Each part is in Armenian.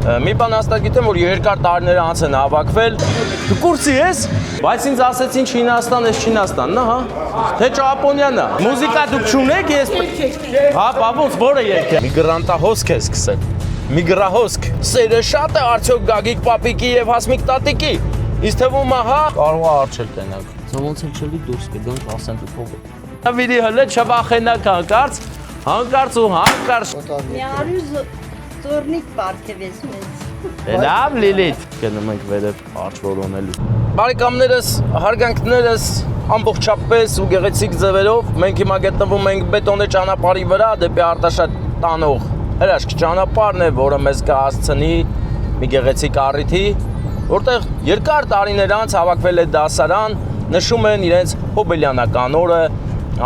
Մի բան հաստատ գիտեմ, որ երկար տարիներ անց են հավաքվել։ Դու կուրսի ես, բայց ինձ ասեցին Չինաստան, ես Չինաստանն, հա։ Թե Ճապոնիան է։ Մուզիկա դուք չունեք, ես հա, բաբոց, որը երգ է։ Միգրանտահոսք է սկսել։ Միգրահոսք։ Սերը շատ է արդյոք Գագիկ պապիկի եւ Հասմիկ տատիկի։ Իսկ թվում է, հա, կարող է արչել տենակ։ Ոնց են չլի դուրս կգանք ասեն դու փողը։ Վիրի հլը չվախենակ հանկարծ ու հանկարծ։ Մի արյուզ ծորնիկ պարգևես մեզ։ Լավ Լիլիթ, գնում ենք վերև արչվորոնելու։ Բարեկամներս, հարգանքներս ամբողջապես ու գեղեցիկ ձևերով մենք հիմա գտնվում ենք բետոնե ճանապարհի վրա դեպի Արտաշատ տանող հրաշք ճանապարհն է, որը մեզ կհասցնի մի գեղեցիկ առիթի, որտեղ երկար տարիներ անց հավաքվել է դասարան, նշում են իրենց հոբելյանական օրը,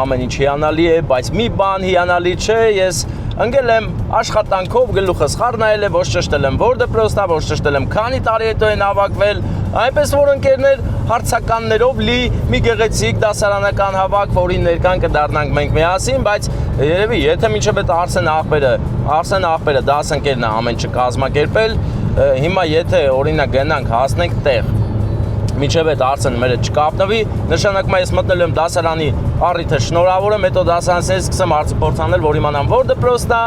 ամեն ինչ հիանալի է, բայց մի բան հիանալի չէ, ես ընկել եմ աշխատանքով, գլուխս խառնայել է, ոչ ճշտել եմ որ դպրոցն է, ոչ ճշտել եմ քանի տարի հետո են հավաքվել, այնպես որ ընկերներ հարցականներով լի մի գեղեցիկ դասարանական հավաք, որին ներկան կդառնանք մենք միասին, բայց երևի եթե մինչև այդ Արսեն աղբերը դասընկերն է ամեն ինչ կազմակերպել, հիմա եթե օրինակ գնանք հասնենք տեղ Միջև այդ Արսեն մեր հետ չկապնվի, նշանակում է ես մտնել եմ դասարանի առիթը շնորհավոր եմ, հետո դասարանից սկսեմ հարցը փորձանել, որ իմանամ որ դպրոցն է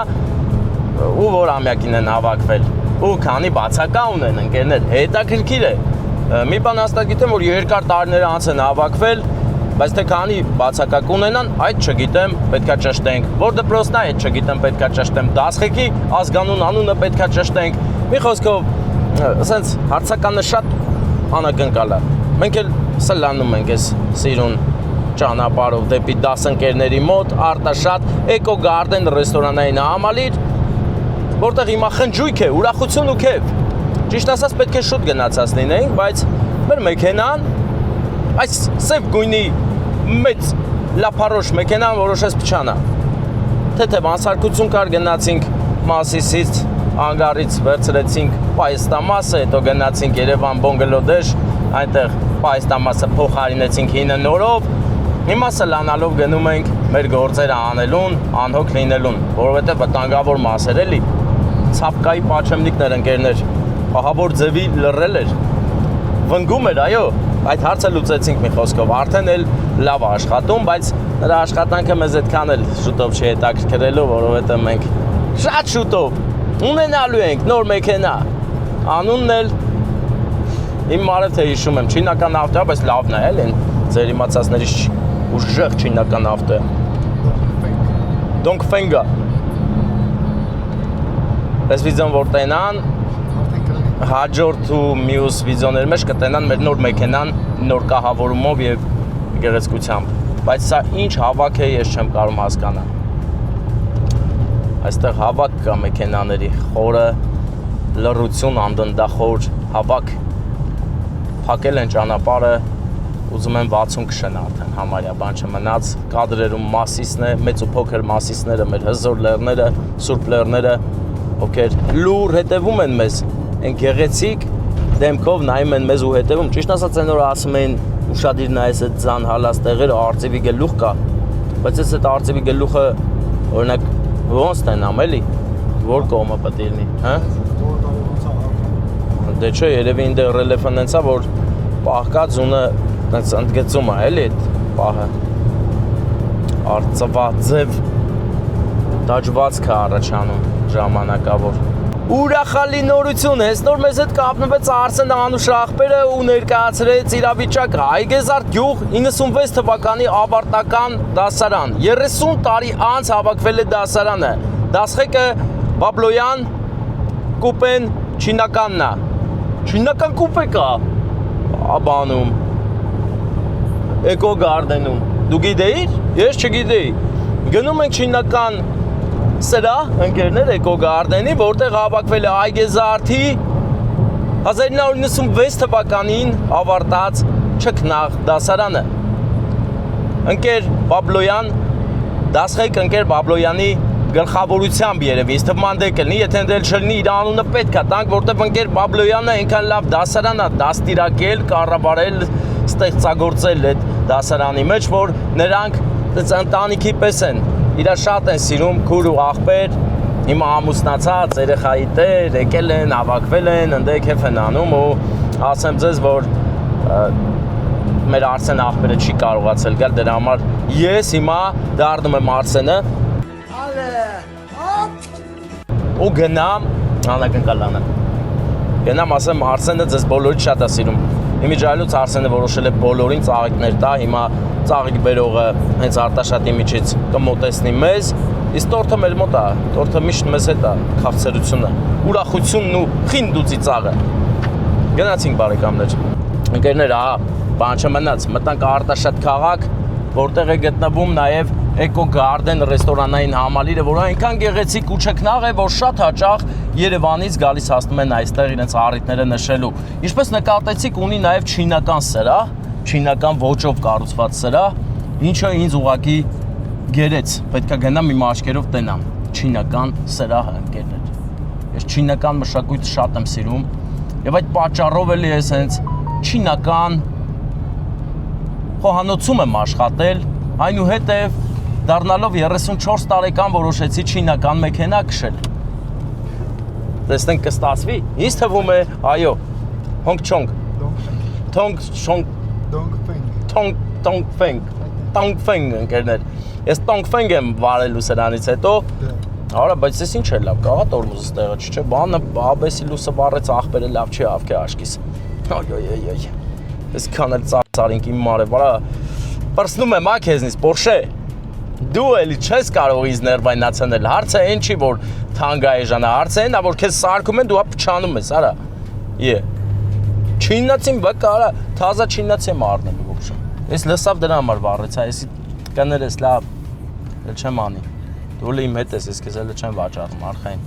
ու որ ամյակին են հավաքվել։ Ու քանի բացակա ունեն ընկերներ, հետաքրքիր է։ Մի բան հաստատ գիտեմ, որ երկար տարիներ անց են հավաքվել, բայց թե քանի բացակա կունենան, այդ չգիտեմ, պետքա ճշտենք։ Որ դպրոցն է, այդ չգիտեմ, պետքա ճշտեմ։ Դասղեկի ազգանուն անունը պետքա ճշտենք։ Մի խոսքով, ասենց հարցականը շատ անակնկալ է։ Մենք էլ սլանում ենք այս սիրուն ճանապարհով դեպի դասընկերների մոտ Արտաշատ Էկո Գարդեն ռեստորանային համալիր, որտեղ հիմա խնջույք է, ուրախություն ու քեֆ։ Ճիշտ ասած պետք է շուտ գնացած լինեինք, բայց մեր մեքենան, այս սև գույնի մեծ լափարոշ մեքենան որոշեց փչանա։ Թեթև անսարքություն կար, գնացինք Մասիսից Անգարից վերցրեցինք Պայստամասը, հետո գնացինք Երևան Բոնգլոդեշ, այնտեղ Պայստամասը փոխարինեցինք հինը նորով։ Հիմա սլանալով գնում ենք մեր գործերը անելուն, անհոգ լինելուն, որովհետև վտանգավոր մասեր էլի։ Ցապկայի պաչեմնիկներ ընկերներ, ահավոր ձևի լռել էր։ Վնգում էր, այո, այդ հարցը լուծեցինք մի խոսքով։ Արդեն էլ լավ աշխատում, բայց նրա աշխատանքը մեզ այդքան էլ շուտով չի հետաքրքրելու, որովհետև մենք շատ շուտով ունենալու ենք նոր մեքենա, անունն էլ իմ մարդ թե հիշում եմ, չինական ավտո, բայց լավն է էլ են ձեր իմացածներից ուժեղ չինական ավտո է։ Դոնգֆենգա։ Այս վիդեոն որ տենան, հաջորդ ու մյուս վիդեոների մեջ կտենան մեր նոր մեքենան նոր կահավորումով եւ գեղեցկությամբ, բայց սա ինչ հավաք է, ես չեմ կարող հասկանալ։ Այստեղ հավաք կա մեքենաների, խորը լռություն, անդնդախոր հավաք, փակել են ճանապարհը, ուզում են 60 քշեն արդեն, համարյա բան չմնաց, կադրերում Մասիսն է, մեծ ու փոքր Մասիսները, մեր հզոր լեռները, սուրբ լեռները, ովքեր լուր հետևում են մեզ, են գեղեցիկ դեմքով նայում են մեզ ու հետևում, ճիշտ ասած այն որ ասում են ուշադիր նայես այդ ձան հալած տեղերը, արծիվի գլուխ կա, բայց այս այդ արծիվի գլուխը օրինակ ոնց տենամ էլի, որ կողմը պետք է լինի, հա? Դե չէ, երևի ինձ ռելիեֆը նենցա, որ պահկած ունը նենց ընդգծում է, էլի այդ պահը, արծվաձև դաջվածք է առաջանում ժամանակավոր։ Ուրախալի նորություն, հենց նոր մեզ հետ կապնվեց Արսեն Անուշ աղբերը ու ներկայացրեց իրավիճակը Այգեզարդ գյուղ 96 թվականի ավարտական դասարան, 30 տարի անց հավաքվել է դասարանը, դասղեկը Բաբլոյան կուպեն չինականն է, չինական կուպե կա, բանում, Էկո Գարդենում, դու գիտեիր, ես չգիտեի, գնում ենք չինական սրա ընկերներ Էկո Գարդենի, որտեղ հավաքվել է Այգեզարդի 1996 թվականին ավարտած չքնաղ դասարանը։ Ընկեր Բաբլոյան, դասղեկ ընկեր Բաբլոյանի գլխավորությամբ երևի, ինձ թվում է կլինի, եթե դել չլինի իր անունը պետք է տանք, որտեղ ընկեր Բաբլոյանը այնքան լավ դասարան է դաստիարակել, կառավարել, ստեղծագործել այդ դասարանի մեջ, որ նրանք ընտանիքի պես են իրար շատ են սիրում, քուր ու աղբեր, Հիմա ամուսնացած երեխայի տեր եկել են, հավաքվել են, ընդ քեֆ են անում ու ասեմ ձեզ, որ մեր Արսեն աղբերը չի կարողացել գալ, դրա համար ես հիմա դառնում եմ Արսենը ու գնամ անակնկալանը։ Գնամ ասեմ Արսենը ձեզ բոլորից շատ է սիրում։ Իմիջայլուց Արսենը որոշել է բոլորին ծաղիկներ տա, հիմա ծաղիկ բերողը հենց Արտաշատի միջից կմոտեցնի մեզ, իսկ տորթը մեր մոտ է, տորթը միշտ մեզ հետ է, քաղցրությունը, ուրախությունն ու խինդուծի ծաղը։ Գնացինք բարեկամներ։ Ընկերներ, բան չմնաց, մտանք Արտաշատ քաղաք, որտեղ է գտնվում նաև Eco Garden ռեստորանային համալիրը, որը այնքան գեղեցիկ ու չքնաղ է, որ շատ հաճախ Երևանից գալիս հասնում են այստեղ իրենց առիթները նշելու։ Ինչպես նկատեցիք, ունի նաև չինական սրահ, չինական ոճով կառուցված սրահ, ինչը ինձ ուղղակի գերեց։ Պետք է գնամ իմ աչքերով տենամ չինական սրահը, ընկերներ։ Ես չինական մշակույթը շատ եմ սիրում, եւ այդ պատճառով էլ ես հենց չինական խոհանոցում եմ աշխատել, այնուհետև դառնալով 34 տարեկան որոշեցի չինական մեքենա քշել։ Տեսնենք կստացվի։ Ինձ թվում է, այո, հոնգ չոնգ։ Թոնգ շոնգ Տոնգ ֆենգ ընկերներ։ Ես տոնգ ֆենգ եմ վարելու սրանից հետո։ Արա, բայց ես ինչ է լավ, կաղա տորմուզս տեղը չէ, բանը աբեսի լուսը վառեց աղբերը լավ չի ավկե աշկիս։ Այ։ Ես կանել ծարինք իմ մարը, վարա պրսնում եմ քեզնից, Porsche։ Դու էլի չես կարող ինձ ներվայնացնել, հարցը այն չի, որ թանգա է ժանա, հարցը այն է, որ քեզ սարքում են, դու փչանում ես, արա։ Չինացին բակա, արա, թազա չինացի եմ առնելու ոբշե։ Ես լսավ դրա համար վառեցա, եսի տկներ ես լավ, էլ չեմ անի։ Դու լի իմ հետ ես, ես քեզ էլ չեմ վաճառում, արխային։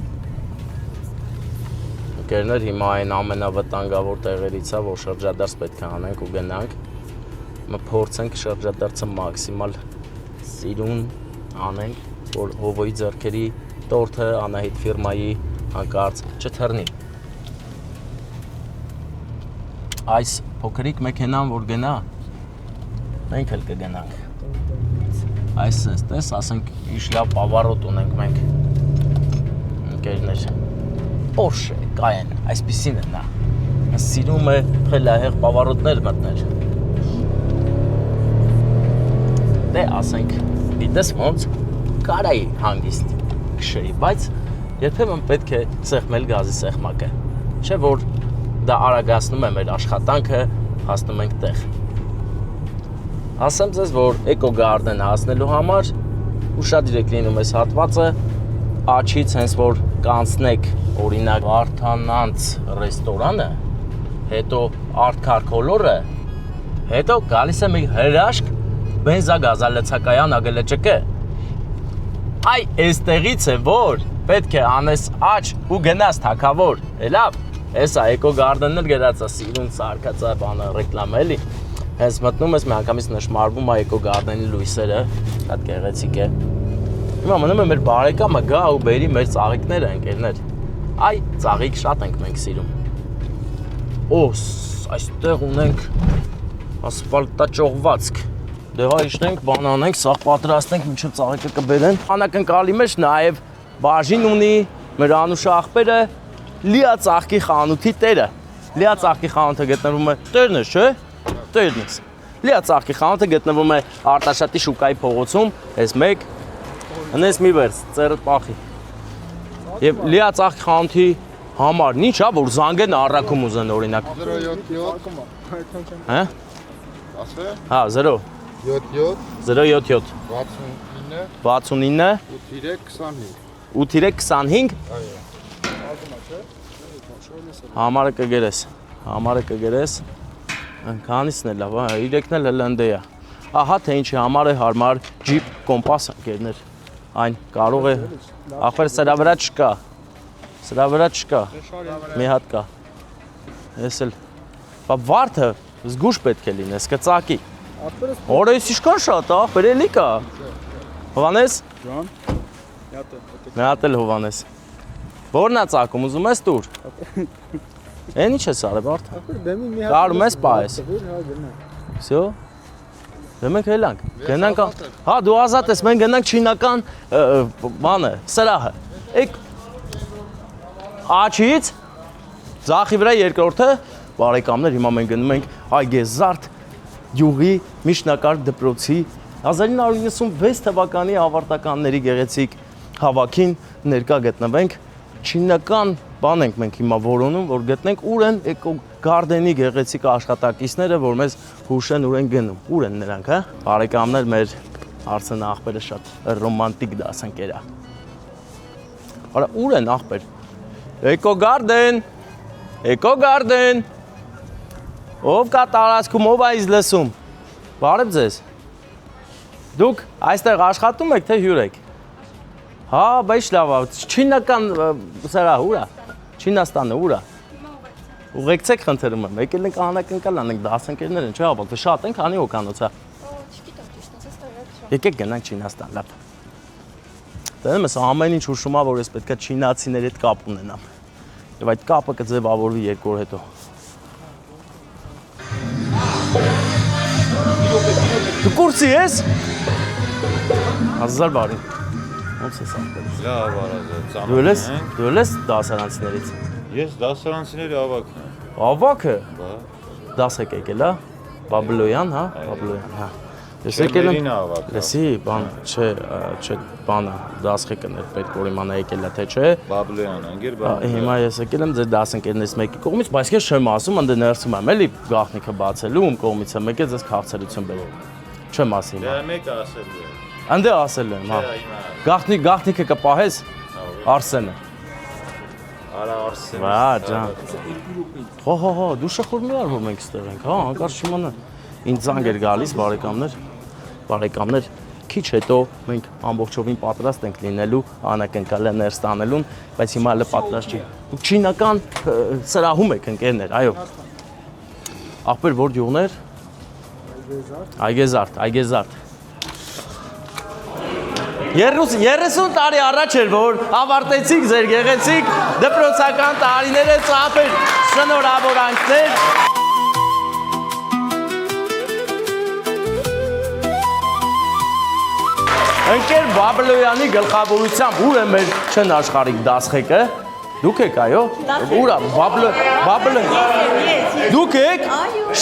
Ընկերներ, հիմա այն ամենավտանգավոր տեղերից է, որ շրջադարձ պետք է անենք ու գնանք։ Փորձենք շրջադարձը մաքսիմալ սիրուն անենք, որ հովոյի ձեռքերի տորթը Անահիտ ֆիրմայի հանկարծ չթռնի։ Այս փոքրիկ մեքենան որ գնա, մենք էլ կգնանք։ Այս տես, ասենք, ինչ լավ պավարոտ ունենք մենք։ Ընկերներ, Porsche, Cayenne, այսպիսին է նա։ Սիրում է խելահեղ պավարոտներ մտնել։ Դե ասենք, գիտես ոնց կարայի հանգիստ քշեի, բայց երբեմն պետք է սեղմել գազի սեղմակը։ Չէ որ դա արագացնում է մեր աշխատանքը, հասնում ենք տեղ։ Ասեմ ձեզ, որ Eco Garden հասնելու համար ուշադրեք լինում այս հատվածը, աչից հենց որ կանցնեք օրինակ Վարդանանց ռեստորանը, հետո Արտքար Քոլորը, հետո գալիս է մի հրաշք բենզագազալցակայան ագլեճկը։ Այ այստեղից է որ պետք է անես աչ ու գնաս թակավոր։ Լավ, էսա Eco Garden-ը գրած է սիրուն սարկած է բանը ռեկլամ էլի։ Հենց մտնում ես մի անգամից նշմարվում է Eco Garden-ի լույսերը, շատ գեղեցիկ է։ Հիմա մնում է մեր բարեկամը գա ու բերի մեր ծաղիկները ընկերներ։ Այ ծաղիկ շատ ենք մենք սիրում։ Օս, այստեղ ունենք ասֆալտաճողվածք։ Դե հա իշնենք, բան անենք, սաղ պատրաստենք, մինչև ծաղիկը կբերեն։ Անակնկալի մեջ նաև բաժին ունի մեր Անուշը աղբերը Լիա ծաղկի խանութի տերը։ Լիա ծաղկի խանութը գտնվում է տերն է, չէ՞։ Տերն է։ Լիա ծաղկի խանութը գտնվում է Արտաշատի շուկայի փողոցում, այս մեկ հնես մի վերց, ծերդ պախի։ Եվ Լիա ծաղկի խանութի համար ինչ է, որ զանգեն առաքում ուզեն օրինակ։ 077 Հա? Ասե։ Հա, 0 077 69 825 Համարը կգերես Քանիսն է լավ, 3-ն էլ լնդե է Ահա թե ինչի համար է հարմար ջիպ կոմպաս ընկերներ Այն կարող է Ախվեր սրա վրա չկա Մի հատ կա Ես էլ Վարդը զգուշ պետք է լինես, կծակի Որը ես իշկան շատ, բերելի կա Հովանես Մի հատ էլ Հովանես Որն է ծակում, ուզում ես տուր Են ինչ ես արը բարդ Կարում ես պահես Սյո Դե մենք հելանք Գնանք Հա դու ազատ ես մենք գնանք չինական բանը Սրահը աչից ձախի վրա երկրորդը բարեկամներ հիմա մենք գնում ենք Այգեզարդ յուղի միջնակարգ դպրոցի 1996 թվականի ավարտականների գեղեցիկ հավաքին ներկա գտնվենք չինական բան ենք մենք հիմա որոնում որ գտնենք ուր են էկոգարդենի գեղեցիկ աշխատակիցները որ մեզ հուշեն ուր են գնում ուր են նրանք հա բարեկամներ մեր Արսեն աղբերը շատ ռոմանտիկ դասընկեր է արա ուր են աղբեր Էկոգարդեն ով կա տարածքում ով է ինձ լսում բարև ձեզ դուք այստեղ աշխատում եք թե հյուր եք հա բայց լավ է չինական սրա ուրա Չինաստանը ուրա ուղեկցեք խնդրում եմ եկել ենք անակնկալ անենք դասընկերներ են չէ ավակ շատ ենք անի օկանոց է եկեք գնանք Չինաստան լավ դեռ ես ամեն ինչ հուշում ա որ ես պետքա չինացիների հետ կապ ունենամ եւ այդ կապը կձևավորվի 2 օր հետո դու կուրսի ես Հազար բարի ոնց ես ապրել Լավ արած դու ես դասարանցիներից Ես դասարանցիների ավակն եմ ավակը Բա դաս եք եկել հա Բաբլոյան հա Բաբլոյան հա ես եկել եմ լսի բան չէ բանը դասղեկներ պետք որ իմանա եկել է թե չէ Բաբլոյան անգեր բաբլոյան հիմա ես եկել եմ ձեր դասընկերներից մեկի կողմից բայց ես չեմ ասում ընդ ներսում եմ էլի գաղտնիքը բացելու ում կողմից եմ եկել ձեզ քաղցրություն բերել չեմ ասի Դե մեկը ասելու է Անդե ասել եմ հա գաղտնիքը կպահես Արսենը Արա Արսեն Վա ջան հո դու շախոր մի արվում ենք ստեղ ենք հա անկար չիմանա ինձ զանգ էր գալիս բարեկամներ քիչ հետո մենք ամբողջովին պատրաստ ենք լինելու անակնկալը ներս տանելուն բայց հիմա հələ պատրաստ չի դուք չինական սրահում եք ընկերներ այո ախպեր որ յուղներ Այգեզարդ 30 տարի առաջ էր որ ավարտեցիք ձեր գեղեցիկ դպրոցական տարիները ծափեր շնորհավորանքներ Ընկեր Բաբլոյանի գլխավորությամբ ուր է մեր չեն աշխարհիկ դասղեկը դուք եք այո ուր է Բաբլո դուք եք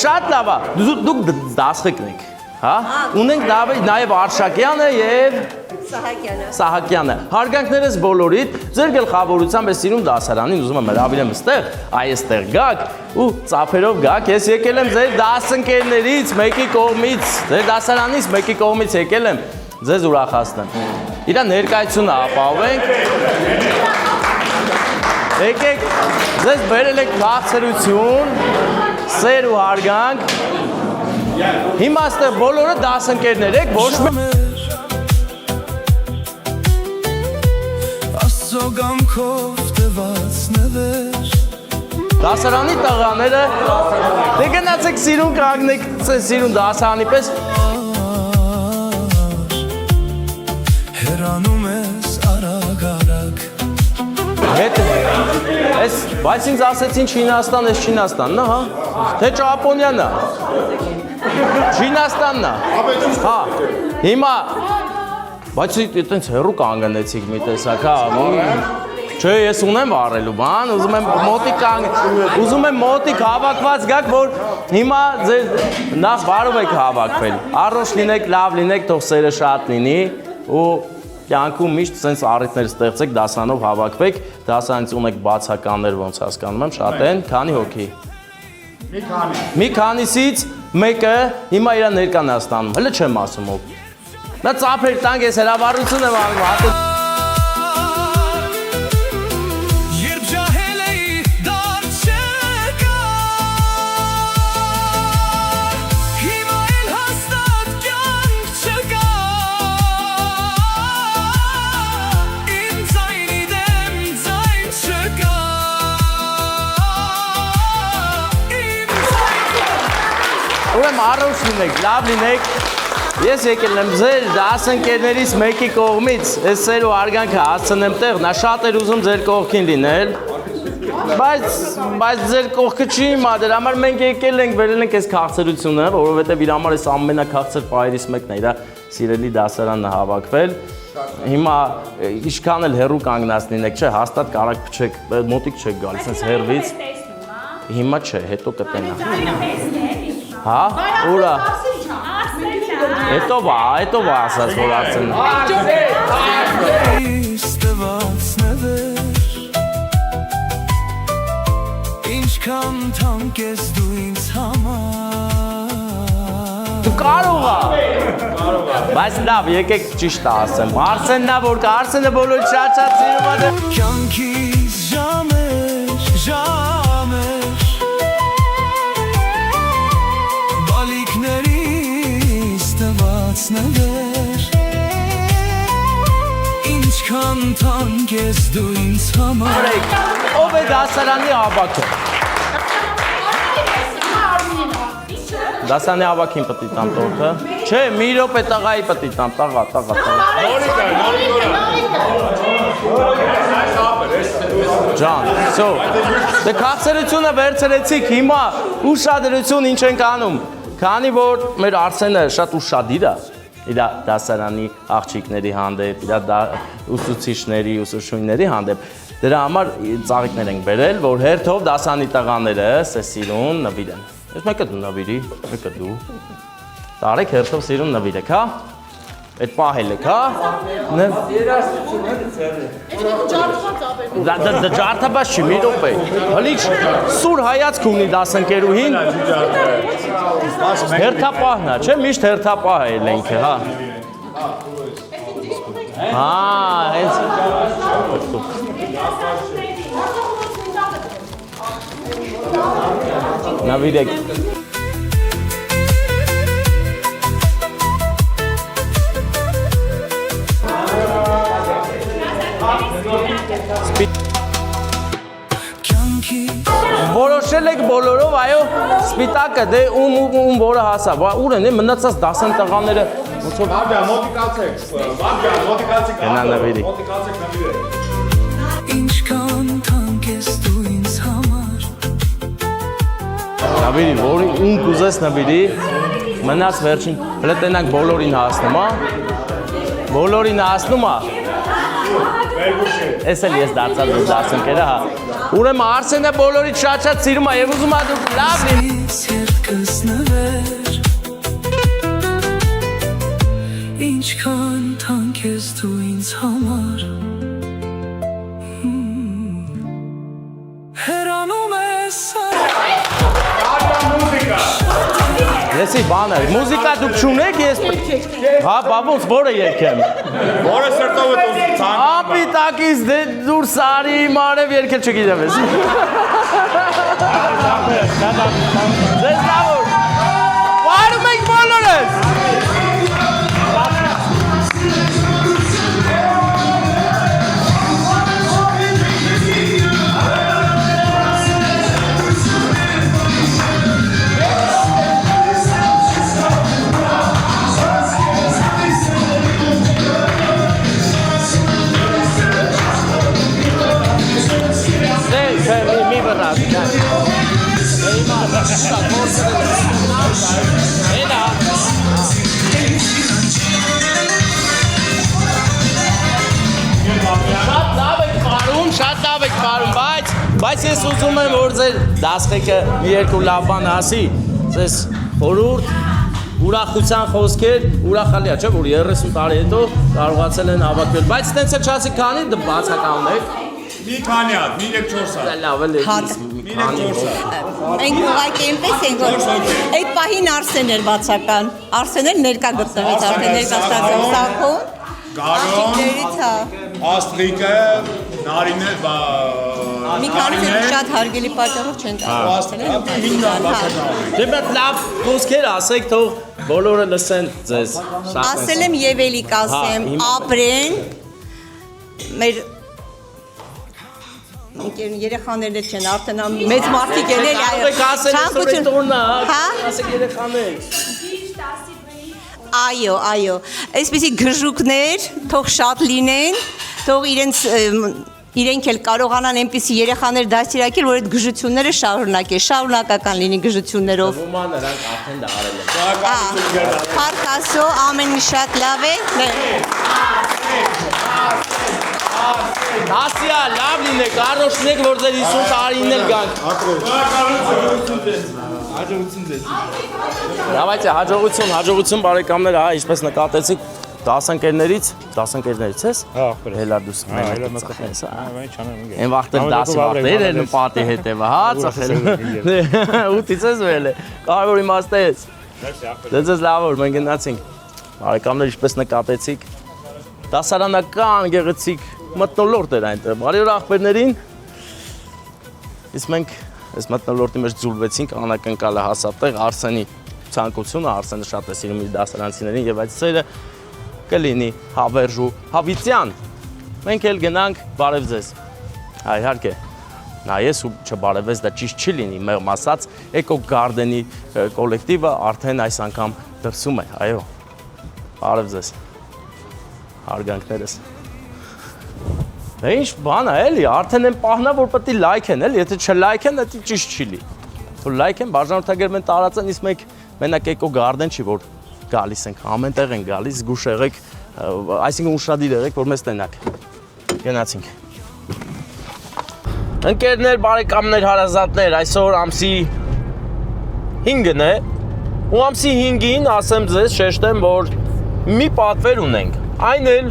շատ լավ է դուք դասղեկն եք հա ունենք նաև Արշակյանը եւ Սահակյանը հարգանքներս բոլորիդ ձեր գլխավորությամբ ես սիրուն դասարանին ուզում եմ հրավիրեմ այստեղ այստեղ գաք ու ծափերով գաք ես եկել եմ ձեր դասընկերներից մեկի կողմից ձեր դասարանից մեկի կողմից եկել եմ ձեզ ուրախացնեմ իրա ներկայությունը ապահովենք եկեք ձեզ բերել եք քաղցրություն սեր ու հարգանք հիմա այստեղ բոլորը դասընկերներ եք ոչ Աստծո տված նվեր Դասարանի տղաները դե գնացեք սիրուն կանգնեք սիրուն դասարանի պես Հեռանում ես արագ Հետ ես բայց ինձ ասեցին Չինաստան ես Չինաստանն է հա թե Ճապոնիան է Չինաստանն է հա հիմա բայց այտենց հեռու կանգնեցիք մի տեսակ հա չէ ես ունեմ վառելու բան ուզում եմ մոտիկ հավաքված գաք որ հիմա ձեր նախ բարով եք հավաքվել առողջ լինեք լավ լինեք թող սերը շատ լինի ու կյանքում միշտ sense առիթներ ստեղծեք դասանով հավաքվեք դասանից ունեք բացականներ ոնց հասկանում եմ շատ են քանի հոգի մի քանիսից մեկը հիմա իր ներկան է ստանում հələ չեմ ասում ով նա ծափեր տանք ես հրավառություն եմ անում հատը Երբ ջահել էի դար չկա Հիմա էլ հաստատ կյանք չկա Իմ ձայնի դեմ ձայն չկա ուրեմն առողջ լինեք լավ լինեք Ես եկել եմ ձեր դասընկերներից մեկի կողմից ես սեր ու արգանքը հասցնեմ տեղ նա շատ էր ուզում ձեր կողքին լինել բայց ձեր կողքը չի հիմա դրա համար մենք եկել ենք վերել ենք այս քաղցրությունը որովհետև իր համար այս ամենակաղցր պահերից մեկն է իր սիրելի դասարանն է հավաքվել հիմա ինչքան էլ հեռու կանգնած լինեք, չէ, հաստատ կարող փչեք, մոտիկ չեք գալիս, sense հեռվից։ Հիմա չէ, հետո կտենա։ Հա, ուրա։ Հետո բա ասած որ Արսենը։ Ինչքան թանկ ես դու ինձ համար Դու կարող Բայց լավ, եկեք ճիշտ ասեմ։ Արսենն է որ կա, Արսենը բոլոր շատ սիրում է։ Կյանքիս ժամեր Բալիկներիս տված նվեր Ինչքան թանկ ես դու ինձ համար Ով է դասարանի աբակը։ Դասարանի աբակին պետք է տամ տորթը։ Չէ, մի րոպե տղայի պետք է տամ, տղա։ Ջան, so, դե քաղցրությունը վերցրեցիք, հիմա ուշադրություն ինչ ենք անում։ Քանի որ մեր Արսենը շատ ուշադիր է իր դասարանի աղջիկների հանդեպ, իր ուսուցիչների, ուսուցչուհիների հանդեպ, դրա համար ծաղիկներ ենք բերել, որ հերթով դասարանի տղաները սիրուն նվիրեն։ Ես մեկը դու նվիրի, մեկը դու։ Տարեք հերթով սիրուն նվիրեք, հա։ Այդ պահել եք, հա։ Դա ջարդաբաց չի, մի րոպե։ Հլիչ սուր հայացք ունի դասընկերուհին։ Հերթապահն է, չէ՞, միշտ հերթապահ է լենքը, հա։ Հա, հենց։ Նվիրեք։ Որոշել եք բոլորով, այո, սպիտակը, դե ում որը հասա, ուր են, մնացած դասան տղաները, Վաբյա, մոտիկացեք, Գնա նվիրի։ Ինչքան թանկ ես դու ինձ համար Նվիրի, որի ում կուզես նվիրի, մնաց վերջին, հլը տենանք բոլորին հասնում, հա։ Բոլորին հասնում, հա։ Ես էլ ես դարձած դու դասընկերը, հա։ Ուրեմն Արսենը բոլորից շատ սիրում է եւ ուզում է դուք լավ լինի։ Երկս նվեր Ինչքան թանկ ես դու ինձ համար Հեռանում ես Լեսի բանը, մուզիկա դուք չունեք, ես հա, բաբոնց, որը երկեմ։ Որը սրտով է տուզ Ապիտակից դե դուրս արի մարև երկել չգիտեմ ես։ Ձեզ լավոր։ Վարում եք բոլորս։ Mi verrà. Շատ լավ եք բարում, բայց ես ուզում եմ, որ ձեր դասղեկը մի երկու լավ բան ասի, ձեզ խորհուրդ, ուրախության խոսքեր, ուրախալի է, չէ, որ 30 տարի հետո կարողացել են հավաքվել, բայց տենց էլ չասի քանի բացական ունեք։ Մի քանի հատ, 3-4 հատ։ Լավ էլ է։ Մենք ուղղակի այնպես ենք, որ այդ պահին Արսեն էր բացական։ Արսեն էր ներկա գտնվեց, արդեն ներկա ստացավ սակում։ Աղջիկներից, հա։ Աստրիկը, Նարինը, Մի քանիսը շատ հարգելի պատճառով չեն կարողացել են բացական։ Դե բայց լավ խոսքեր ասեք, թող բոլորը լսեն ձեզ։ Ասել եմ եւ էլի կասեմ, ապրեն մեր երեխաներն չեն, արդեն մեծ մարդիկ են էլի, ասեք երեխաներ։ Այո, այսպիսի գժուկներ թող շատ լինեն, թող իրենք էլ կարողանան այնպիսի երեխաներ դաստիարակել, որ այդ գժությունները շարունակական լինի գժություններով։ Նրանք արդեն դա արել են։ Փառք Աստծո, ամեն ինչ շատ լավ է։ Ասիա, լավ լինեք, առողջնեք, որ ձեր 50 տարին էլ գանք։ Давайте, հաջողություն բարեկամներ, հա, ինչպես նկատեցիք, դասընկերներից ես։ Հա, ախպեր։ Հելա դուս Հելա մենակ ծախես, հա։ Այն չանեմ ինգե։ Այն վաղտել դասի վաղտել են պատի հետևը, հա, ծախել։ Ուտից ես վել է, կարևոր իմաստ է ես։ Ձեզ լավ որ մենք գնացինք, բարեկամներ ինչպես նկատեցիք, դասարանական գեղեցիկ մթնոլորտ էր այնտեղ, բարի օր ախպերներին, իսկ մենք այս մթնոլորտի մեջ ձուլվեցինք անակնկալը հասատեղ Արսենի ցանկությունը, Արսենը շատ է սիրում իր դասարանցիներին եւ այդ սերը կլինի հավերժու հավիտյան, մենք էլ գնանք բարև ձեզ, իհարկե, նայես ու չբարևես դա ճիշտ չի լինի, մեղմ ասած, Էկո Գարդենի կոլեկտիվը արդեն այս անգամ դրսում է, այո, բարև ձեզ, հարգանքներս։ Դա ինչ բան է էլի, արդեն են պահնա, որ պետք է լայքեն էլի, եթե չլայքեն, դա ճիշտ չի լի։ Որ լայքեն, բաժանորդագրեն տարածեն, իսկ մենք մենակ Էկո Գարդեն չի, որ գալիս ենք, ամեն տեղ են գալիս, զգուշ եղեք, այսինքն ուշադիր եղեք, որ մեզ տնակ։ Գնացինք։ Ընկերներ, բարեկամներ, հարազատներ, այսօր ամսի 5-ն է, ու ամսի 5-ին ասեմ ձեզ, շեշտեմ, որ մի պատվեր ունենք, այն էլ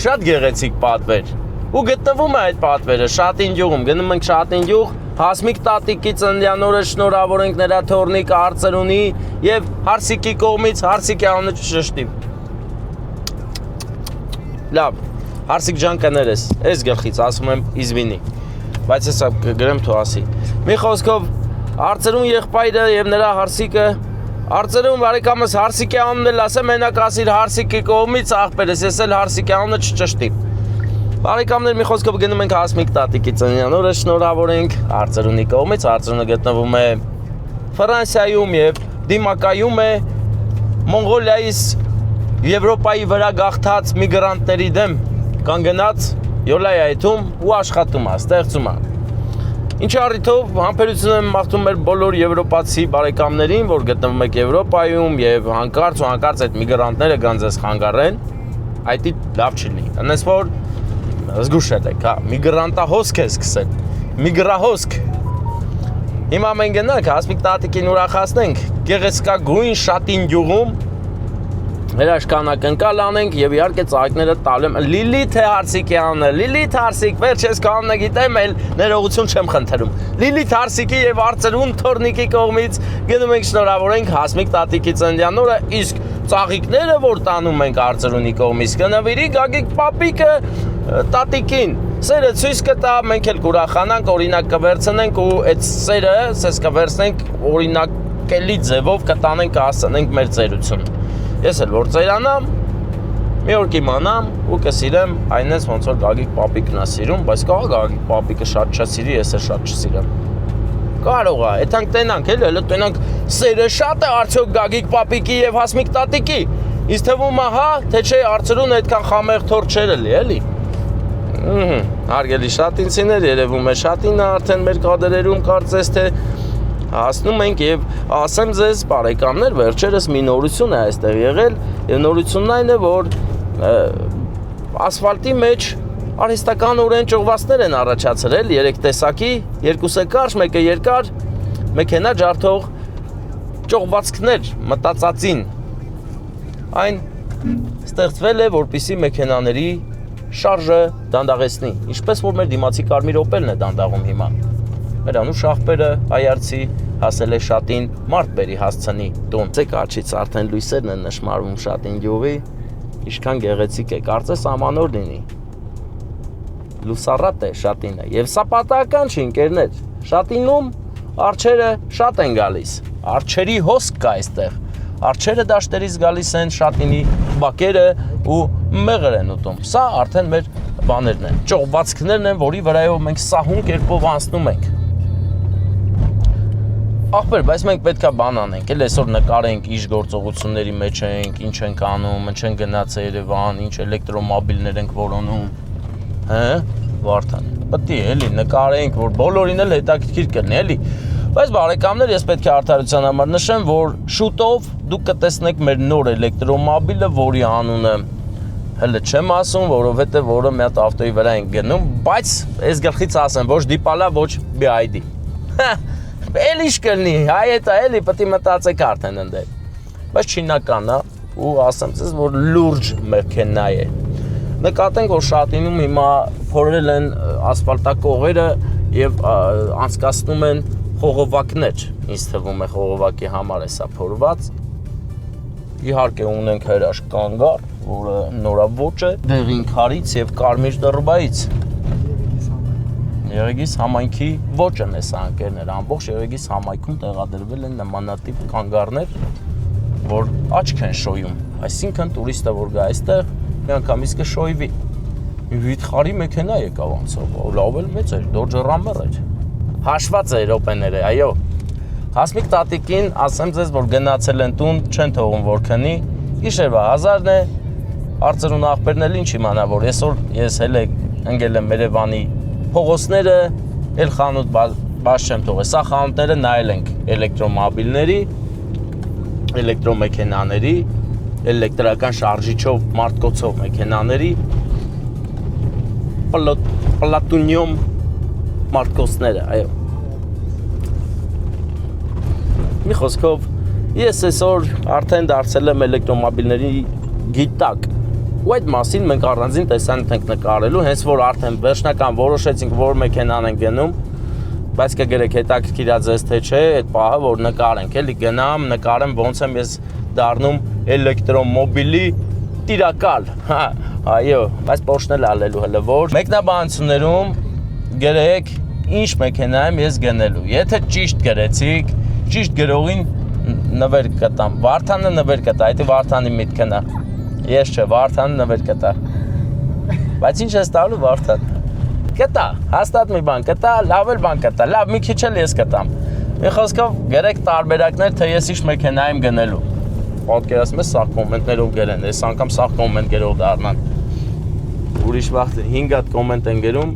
շատ գեղեցիկ պատվեր, ու գտնվում է այդ պատվերը Շատին գյուղում, գնում ենք Շատին գյուղ, Հասմիկ տատիկի ծննդյան օրը շնորհավորենք նրա թորնիկ Արծրունի եւ Հարսիկի կողմից Հարսիկի անունը շշտի։ Լավ, Հարսիկ ջան կներես, այս գլխից ասում եմ իզվինի, բայց հեսա գրեմ թո ասի։ Մի խոսքով Արծրուն եղբայրը եւ նրա Հարսիկը Արծրուն բարեկամս Հարսիկի անունն էլ ասեմ, մենակ ասիր Հարսիկի կողմից աղբերս, ես էլ Հարսիկի անունը չճշտի։ Բարեկամներ, մի խոսքով գնում ենք Հասմիկ տատիկի ծննդյան օրը շնորհավորենք Արծրունի կողմից, Արծրունը գտնվում է Ֆրանսիայում եւ դիմակայում է Մոնղոլիայից Եվրոպայի վրա գաղթած միգրանտների դեմ կանգնած Յոլայայթում ու աշխատում է, ստեղծում է։ Ինչի առիթով համբերություն եմ մաղթում մեր բոլոր եվրոպացի բարեկամներին, որ գտնվում եք Եվրոպայում եւ հանկարծ այդ միգրանտները գան ձեզ խանգարեն, այդի լավ չի լինի։ Այնպես որ զգուշ եղեք, հա, միգրանտահոսք է սկսել, միգրահոսք։ Հիմա մենք գնանք, Հասմիկ տատիկին ուրախացնենք, գեղեցկագույն Շատին գյուղում հրաշքանակնկալ անենք եւ իհարկե ծաղիկները տալու եմ Լիլիթ է Հարսիկյանը, Լիլիթ Հարսիկ, վերջ ես կանոնը գիտեմ, էլ ներողություն չեմ խնդրում։ Լիլիթ Հարսիկի եւ Արծրուն թորնիկի կողմից գնում ենք շնորհավորենք Հասմիկ տատիկի ծննդյան օրը, իսկ ծաղիկները որ տանում ենք Արծրունի կողմից կնվիրի Գագիկ պապիկը տատիկին։ Սերը ցույց կտա, մենք էլ կուրախանանք, օրինակ կվերցնենք ու այդ սերը ցես կվերցնենք օրինակելի ձևով կտանենք, կհասցնենք մեր ծերություն։ Ես էլ որ ծերանամ, մի օր կիմանամ ու կսիրեմ այնպես ոնց որ Գագիկ պապիկն է սիրում, բայց կարող Գագիկ պապիկը շատ չսիրի, ես էլ շատ չսիրեմ։ Կարող է, այդանք տենանք, հələ տենանք սերը շատ է արդյոք Գագիկ պապիկի եւ Հասմիկ տատիկի։ Ինձ թվում է, հա, թե չէ Արծրուն այդքան խամեղ թոր չէր էլի։ Հարգելի շատինցիներ, երևում է Շատինը արդեն մեր կադրերում կարծես թե հասնում ենք եւ ասեմ ձեզ բարեկամներ, վերջերս մի նորություն է այստեղ եղել եւ նորությունն այն է, որ ասֆալտի մեջ արհեստականորեն ճողվածներ են առաջացրել 3 տեսակի, երկուսը կարճ, մեկը երկար, մեքենա ջարդող ճողվածքներ մտածածին։ Այն ստեղծվել է, որպեսզի մեքենաների շարժը դանդաղեցնի, ինչպես որ մեր դիմացի Կարմիր Օպելն է դանդաղում հիմա։ Մեր անուշ աղբերը այարցի հասել է Շատին Մարտբերի հասցնի տուն։ Ձեկ աչից արդեն լույսերն են նշմարվում Շատին գյուղի, ինչքան գեղեցիկ է, կարծես ամանոր լինի։ Լուսառատ է Շատինը, եւ սա պատահական չի ընկերներ։ Շատինում արջերը շատ են գալիս, արջերի հոսք կա այստեղ։ Արջերը դաշտերից գալիս են Շատինի բակերը ու մեղր են ուտում։ Սա արդեն մեր բաներն են, ճողվածքներն են, որի վրայով մենք սահուն կերպով անցնում ենք։ Ախպեր, բայց մենք պետքա բան անենք, էլ այսօր նկարենք, ինչ գործողությունների մեջ ենք, ինչ ենք անում, ինչ են գնացել Երևան, ինչ էլեկտրոմոբիլներ ենք որոնում։ Հա, Վարդան։ Պետք է էլի նկարենք, որ բոլորին էլ հետաքրքիր կլինի, էլի։ Բայց բարեկամներ, ես պետք է արդարության համար նշեմ, որ շուտով դուք կտեսնեք մեր նոր էլեկտրոմոբիլը, որի անունը Հələ չեմ ասում, որովհետև որը մի հատ ավտոյի վրա են գնում, բայց այս գլխից ասեմ, ոչ դիպալա, ոչ BID։ Էլի շկլնի, հայ էտա էլի պետք է մտածեք արդեն ընդեր։ Բայց չինական է ու ասեմ ձեզ, որ լուրջ մեքենա է։ Նկատենք, որ շատինում հիմա փորել են ասֆալտակողերը եւ անցկացնում են խողովակներ։ Ինձ թվում է խողովակի համար է սա փորված։ Իհարկե ունենք հրաշք կանգար, որը նորաոճ է, դեղին քարից եւ կարմիր դռբայից։ Եղեգիս համայնքի ոճն է սա ընկերներ, ամբողջ Եղեգիս համայնքում տեղադրվել են նմանատիպ կանգառներ, որ աչք են շոյում։ Այսինքն տուրիստը որ գա այստեղ, միանգամից կշոյվի։ Վիթխարի մեքենա եկավ անցով, լավ էլ մեծ էր, Dodge Rammer էր։ Հաշված է րոպեները, այո։ Հասմիկ տատիկին ասեմ ձեզ, որ գնացել են տուն, չեն թողում որ քնի, գիշերվա 1000-ն է, արծրուն աղբերն էլ ինչ իմանա, որ այսօր ես հել ընկել եմ Երևանի փողոցները, էլ խանութ բաց չեմ թողել, սա խանութները նայել ենք էլեկտրոմոբիլների, էլեկտրոմեքենաների, էլեկտրական շարժիչով, մարդկոցով մեքենաների, պլատունիում մարդկոցները, այո։ Մի խոսքով, ես այսօր արդեն դարձել եմ էլեկտրոմոբիլների գիտակ ու այդ մասին մենք առանձին տեսանք ենք նկարելու, հենց որ արդեն վերջնական որոշեցինք, որ մեքենան ենք գնում, բայց կգրեք հետաքրքիր է ձեզ թե չէ, այդ պահը որ նկարենք, էլի գնամ, նկարեմ ոնց եմ ես դառնում էլեկտրոմոբիլի տիրակալ, այո, բայց փոշնել ալելու հələ որ մեկնաբանություններում գրեք ինչ մեքենա եմ ես գնելու, եթե ճիշտ գրեցիք, ճիշտ գրողին նվեր կտամ, Վարդանը նվեր կտա, այդ Վարդանի միտքն է, ես չէ, Վարդանը նվեր կտա, բայց ինչ ես տալու Վարդան, կտա, հաստատ մի բան կտա, լավ էլ բան կտա, լավ մի քիչ էլ ես կտամ, մի խոսքով գրեք տարբերակներ, թե ես ինչ մեքենա եմ գնելու, պատկերացնում ես սաղ կոմենտներով գրեն, ես անգամ սաղ կոմենտ գրող դառնան, ուրիշ վաղ 5 հատ կոմենտ են գրում,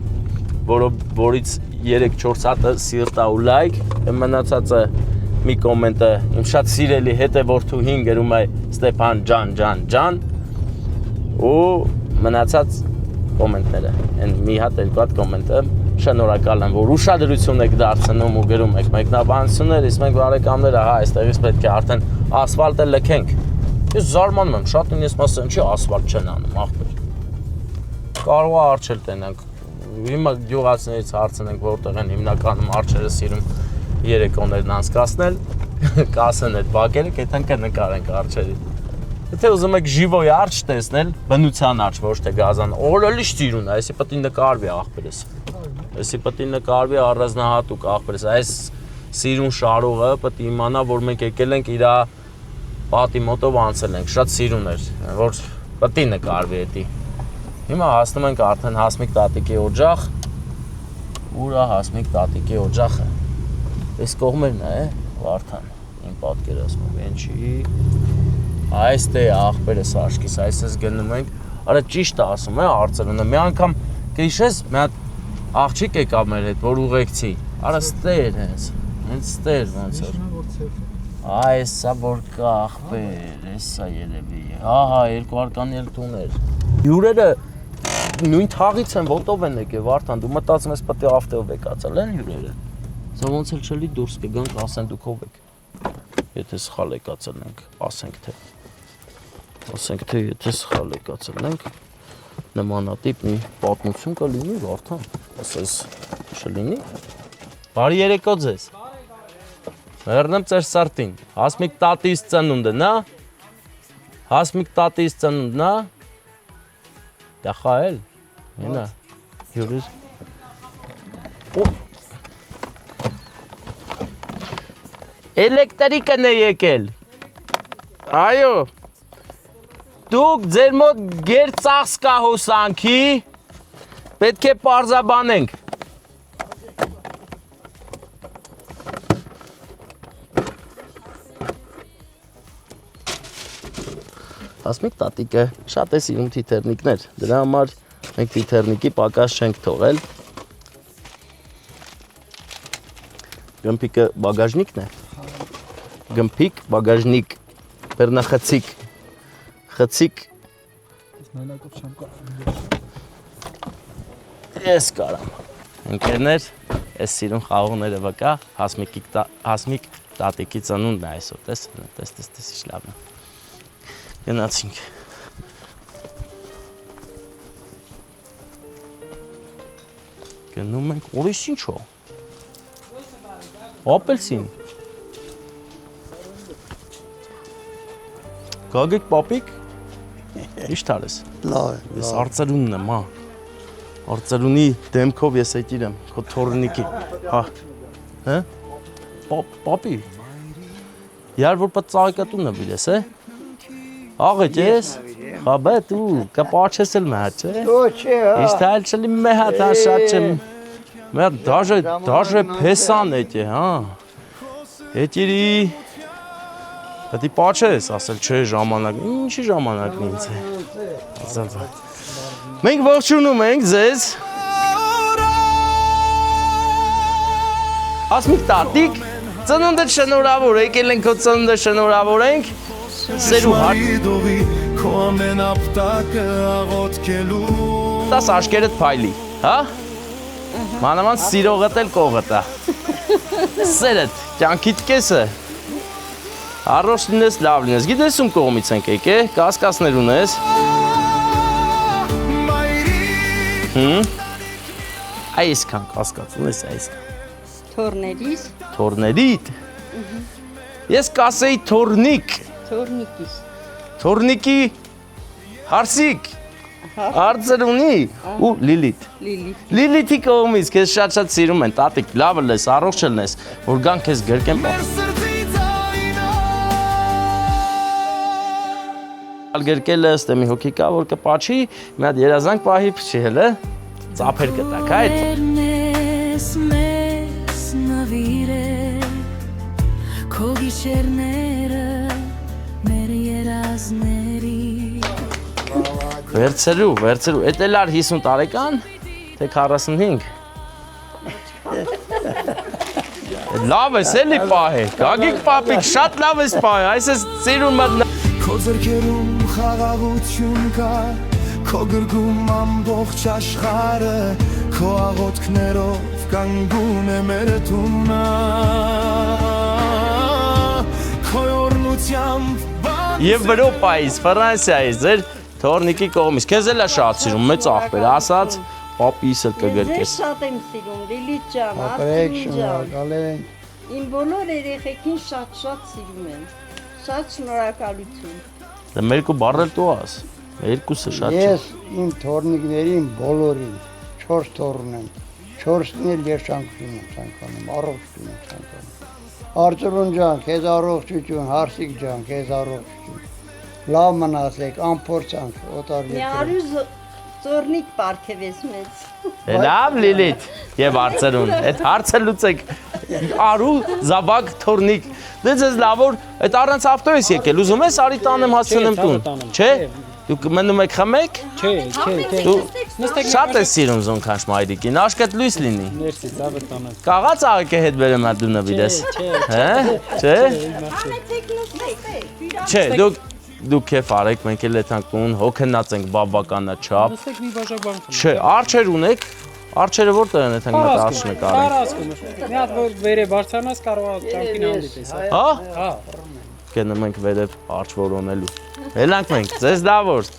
որից 3-4 հատը սիրտա ու լայք, մնացածը մի կոմենտը իմ շատ սիրելի հետևորդուհին գրում է Ստեփան ջան ու մնացած կոմենտները այն մի հատ երկու հատ կոմենտը շնորհակալ եմ որ ուշադրություն եք դարձնում ու գրում եք մեկնաբանություններ իսկ մենք բարեկամները հա այստեղից պետք է արդեն ասֆալտը լքենք ես զարմանում եմ շատ ինձ մասը ինչի ասֆալտ չեն անում ախպեր կարող է արչել տենանք հիմա գյուղացիներից հարցնենք որտեղ են հիմնականում արչերը սիրում երեկոներն անցկացնել, կասեն այդ բակերը, կետան կնկարենք արջերի։ Եթե ուզում եք ժիվոյ արջ տեսնել, բնության արջ, ոչ թե գազան, օրը սիրուն է, այսի պետք է նկարվի աղբերս։ Այսի պետք է նկարվի առանձնահատուկ աղբերս, այս սիրուն շարողը պետք է իմանա, որ մենք եկել ենք իր պատի մոտով անցել ենք, շատ սիրուն էր, որ պետք է նկարվի էդի։ Հիմա հասնում ենք արդեն Հասմիկ տատիկի օջախ, ուր է Հասմիկ տատիկի օջախը։ Այս կողմերն է, Վարդան, իմ պատկերացնում, ինչի, այս դե աղբերս աշկիս, այս ես գնում ենք, արա ճիշտ է ասում է արծրունը, մի անգամ կհիշես, մի հատ աղջիկ եկավ մեր հետ, որ ուղեկցի, արա ստեր հենց ստեր ոնց էր, այս սա որ կա աղբեր, այս սա երևի է, ահա, երկու արկանի էլ տուներ, հյուրերը նույն թաղից են, ոտով են եկե, Վարդան, դու մտածում ես պետք է ավտով եկացել են հյուրերը Սա ոնց էլ չլի դուրս կգանք, ասեն դուք ով եք, եթե սխալ եկացել ենք, ասենք թե եթե սխալ եկացել ենք, նմանատիպ մի պատմություն կլինի, Վարդան, ասես չլինի, բարի երեկո ձեզ, հեռնեմ ծեր սարտին, Հասմիկ տատիս ծնունդը, նա, Հասմիկ տատիս ծնունդն, նա, դախա էլ, հենա, հյուրիր, Էլեկտրիկն է եկել, այո, դուք ձեր մոտ գերծախս կա հոսանքի, պետք է պարզաբանենք, Հասմիկ տատիկը շատ է սիրում թիթեռնիկներ, դրա համար մենք թիթեռնիկի պակաս չենք թողել, գմպիկը բագաժնիկն է, Գմփիկ, բագաժնիկ, բեռնախցիկ, խցիկ, Ես կարամ։ Ընկերներ, այս սիրուն խաղողները վկա, Հասմիկ տատիկի ծնունդն է այսօր, տես ինչ լավ է։ Գնացինք։ Գնում ենք, ուրիշ ինչ ո՞։ Ապելսին։ Գագիկ պապիկ, ի՞նչ տալես։ Լավ է։ Ես արծերունն եմ, հա։ Արծերունի դեմքով ես եկիր եմ, քո թորնիկի, հա։ Հա։ Պապի։ Յար որ պատ ծաղիկատունն է բիլես, է։ Աղեջ ես։ Խաբե դու կպաչես էլ մա, չէ։ Ոչ է, հա։ Իշտ այլ չլի մեհատ հա շատ չեմ։ Մեր դաժե փեսան էտի, հա։ Էտիրի Դա պաչես, ասել չէ ժամանակ, ինչի ժամանակն ինձ է։ Մենք ողջունում ենք ձեզ։ Հասմիկ տատիկ, ծնունդը շնորհավոր, եկել ենք քո ծնունդը շնորհավորենք։ Սերու հարկ։ Տաս աշկերդ փայլի, հա։ Մանավանդ սիրողդ էլ կողդ է։ Սերդ, կյանքիդ կեսը։ Առողջ լինես, լավ լինես։ Գիտես ում կողմից ենք եկել, կասկածներ ունես։ Այսքան կասկած ունես, այսքան։ Թորներիս, Թորներիդ։ Ես կասեի թորնիկ։ թորնիկիս, Թորնիկի հարսիկ։ Արծերունի ու Լիլիթ։ Լիլիթի կողմից քեզ շատ սիրում են, տատիկ, լավ լես, առողջ լինես, որ գան քեզ գրկեն։ Գրկելը ըստ մի հոգի կա, որ կպաչի, մի հատ երազանք պահի փչի հելը, ծափեր կտակ, այդ։ Վերցրու, էդ էլ ար 50 տարեկան, թե 45։ Լավ ես էլի պահե, գագիկ պապիկ, շատ լավ ես պահե, այս ես սիրուն մատ Քո ձեռքերում խաղաղություն կա, քո գրկում ամբողջ աշխարհը, քո աղոթքներով կանգուն է մեր տունը, քո օրնությամբ Եվ Եվրոպայից, Ֆրանսիայից, ձեր թորնիկի կողմից, քեզ էլ է շատ սիրում, մեծ աղբեր, ասած, պապիս էլ կգրկես։ շատ եմ սիրում, Լիլիթ ջան, Ապրեք, Արտին ջան, շնորհակալ ենք։ իմ բոլոր երեխեքին շատ սիրում եմ, շատ շնորհակալություն։ Դա մեր կու բառել տու աս, երկուսը շատ չէ։ Ես իմ թորնիկներին բոլորին 4 թորն եմ, 4-ն էլ երջանկություն եմ ցանկանում, առողջություն եմ ցանկանում։ Արծրուն ջան, քեզ առողջություն, Հարսիկ ջան, քեզ առողջություն։ Լավ մնացեք, անփորձանք, օտար Մի արուզ ծորնիկ պարգևես մեծ։ Լավ Լիլիթ եւ Արծերուն, այդ հարցը լուծեք։ Արու զաբակ թորնիկ։ Դե ձեզ լավ որ այդ առանց ավտո ես եկել, ուզում ես արի տանեմ հասցնեմ տուն։ Չէ։ Դուք մնում եք խմեք։ Չէ։ Դու շատ ես սիրում զոնքանչ մայրիկին, աշկետ լույս լինի։ Մերսի, ծավը տանած։ Կաղաց աղեկ է հետ բերեմ հա դու նվիրես։ Հե։ Չէ։ Չէ, դուք քեֆ արեք, մենք էլ էթանք տուն, հոգնած ենք բաբականաչափ։ Նստեք մի բաժակ բան խմեք։ Չէ, արջեր ունեք։ Արջերը որտեղ են էթանք մտ արջնը կարեն։ Տարածքում։ Մի հատ որ վերե բարձրանաս կարող է ճամփին հանդիպես։ Հա։ Հա։ Գնում ենք վերև արջ որոնելու։ Ելանք մենք, ձեզ դավոր։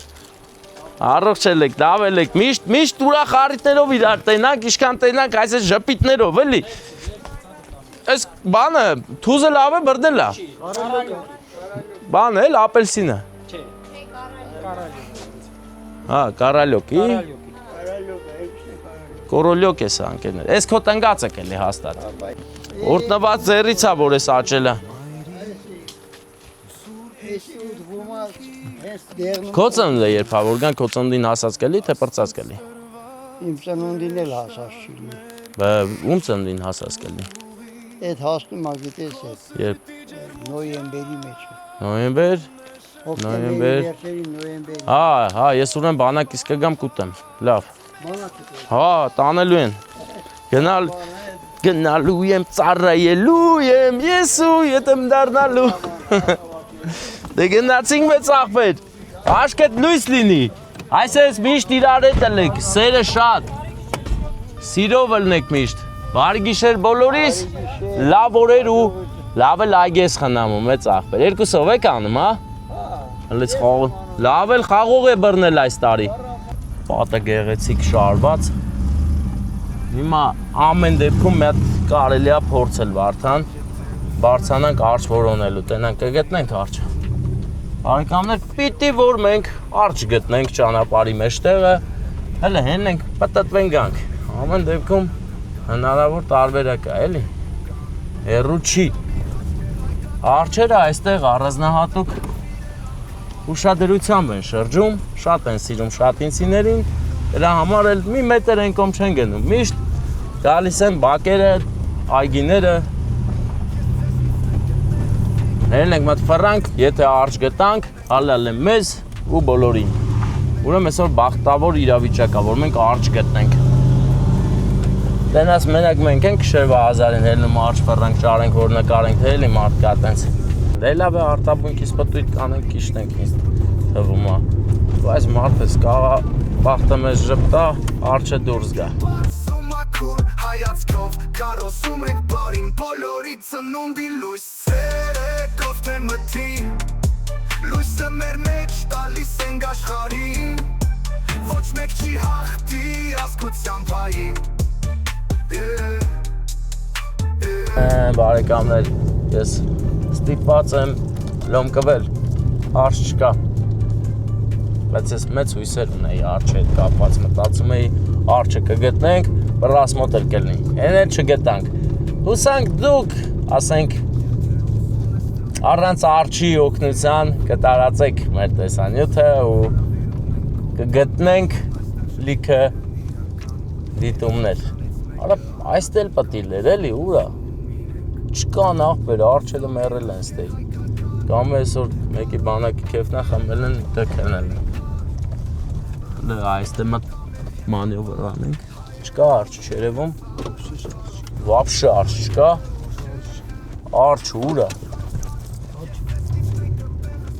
Առողջ ելեք, լավ ելեք, միշտ ուրախ առիթներով իրար տենանք, իշքան տենանք այս ժպիտներով, էլի։ Այս բանը, թուզը լավ է, բրդել է։ Բան էլ ապելսինը։ Չէ։ Հա, կարալյոկի։ Կորոլյոկ է սա անկերներ։ Այս քո տնգած եք էլի հաստատ։ Օրտնված ձեռից է, որ ես աճելը։ Քո ծնունդը երբ է, որ գան քո ծնունդին հասած կելի, թե պրծած կելի։ Իմ ծնունդին էլ հասած չի։ Ում ծնունդին հասած կելի։ Այդ հասնում ա գիտես այդ Երբ նոյեմբերի մեջ։ նոյեմբեր։ Նոյեմբեր։ Հա, ես ուրեմն բանակից կգամ կուտեմ։ Լավ։ Հա, տանելու են։ Գնալու եմ, ծառայելու եմ, ես ու ետ եմ դառնալու։ Դե գնացինք մեծ աղբեր, աշկետ լույս լինի, Այսպես միշտ իրար հետ ելեք, սերը շատ, սիրով ելնեք միշտ, բարի գիշեր բոլորիս, լավ օրեր ու լավ էլ այգես խնամում, մեծ աղբեր, երկուսով եք անում, հա? Հլից խաղում, լավ էլ խաղող է բռնել այս տարի, պատը գեղեցիկ շարված, հիմա ամեն դեպքում մետ կարելի է փորձել Վարդան, բարձանանք արջ որոնելու, տենանք կգտնենք արջը։ Բարեկամներ, պիտի որ մենք արջ գտնենք ճանապարհի մեջտեղը, հələ հենենք, պտտվենք գանք։ Ամեն դեպքում հնարավոր տարբերակ է, էլի։ Հեռու չի։ Արջերը այստեղ առանձնահատուկ ուշադրությամբ են շրջում, շատ են սիրում շատինցիներին, դրա համար էլ մի մետր են կոմ չեն գնում։ Միշտ գալիս են բակերը, այգիները։ Հերենք մատ ֆրանկ, եթե արջ գտանք, հալալ է մեզ ու բոլորին։ Ուրեմն այսօր բախտավոր իրավիճակ է, որ մենք արջ գտնենք։ Տենաս մենակ մենք ենք շերվա հազարին հելնում արջ ֆրանկ ճարենք, որ նկարենք, թե էլի մարդ կա տենց։ Դե լավ է արտաբունքից պտույտ կանենք, կիշտենք ինձ թվում է։ Բայց մարդպես կաղա բախտը մեզ ժպտա, արջը դուրս գա։ Հայացքով կարոսում ենք բարին բոլորի ծնունդի լույս Սերեկով թե մթի Լույսը մեր մեջ տալիս ենք աշխարհին Ոչ մեկ չի հաղթի ազգության պային Բարեկամներ, ես ստիպված եմ լոմկվել, արջ չկա Բայց ես մեծ հույսեր ունեի արջը հետ կապված, մտածում էի արջը կգտնենք, բռաս մոտ էլ կլնի, են էլ չգտանք Հուսանք դուք, ասենք, առանց արջի օգնության կտարածեք մեր տեսանյութը ու կգտնենք լիքը դիտումներ Արա, այստեղ էլ պտիլներ էլի, ուրա Չկան աղբեր, արջերը մեռել են ստեի Կամ այսօր մեկի բանակի կեվնա խմել են, դքեն են Այստեղ մտ մանյովր անենք Չկա արջ չերևում Վապշը արջ չկա Արջ ուրա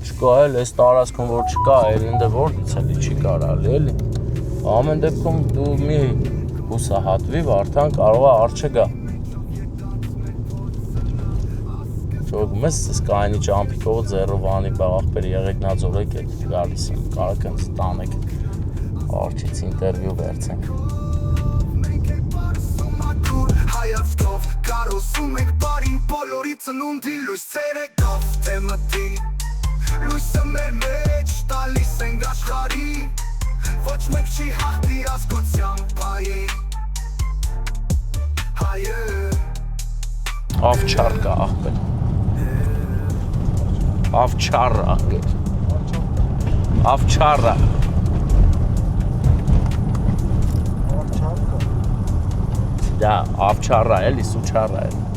Չկա էլ ես տարածքում որ չկա էլ ինձ որ դիցելի չի կարալի էլի Ամեն դեպքում դու մի հուսահատվի Վարդան կարող է արջը գա Չոգում ես սկայնի ճամպիկով ձեռով անի բաղախբեր եղեք նաձորեք էտ գալիս եմ կարակ ընց տանեք Արջից ինտերվյու վերցենք Հայացքով կարոսում ենք բարին բոլորի ծնունդի լույս Սերեկով թե մթի Լույսը մեր մեջ տալիս ենք աշխարհին Ոչ մեկ չի հաղթի ազգության պային Հայը Ավչար կա աղբեր Ավչար աղբեր Ավչարը Դա ավչարը էլի սուչարը էլի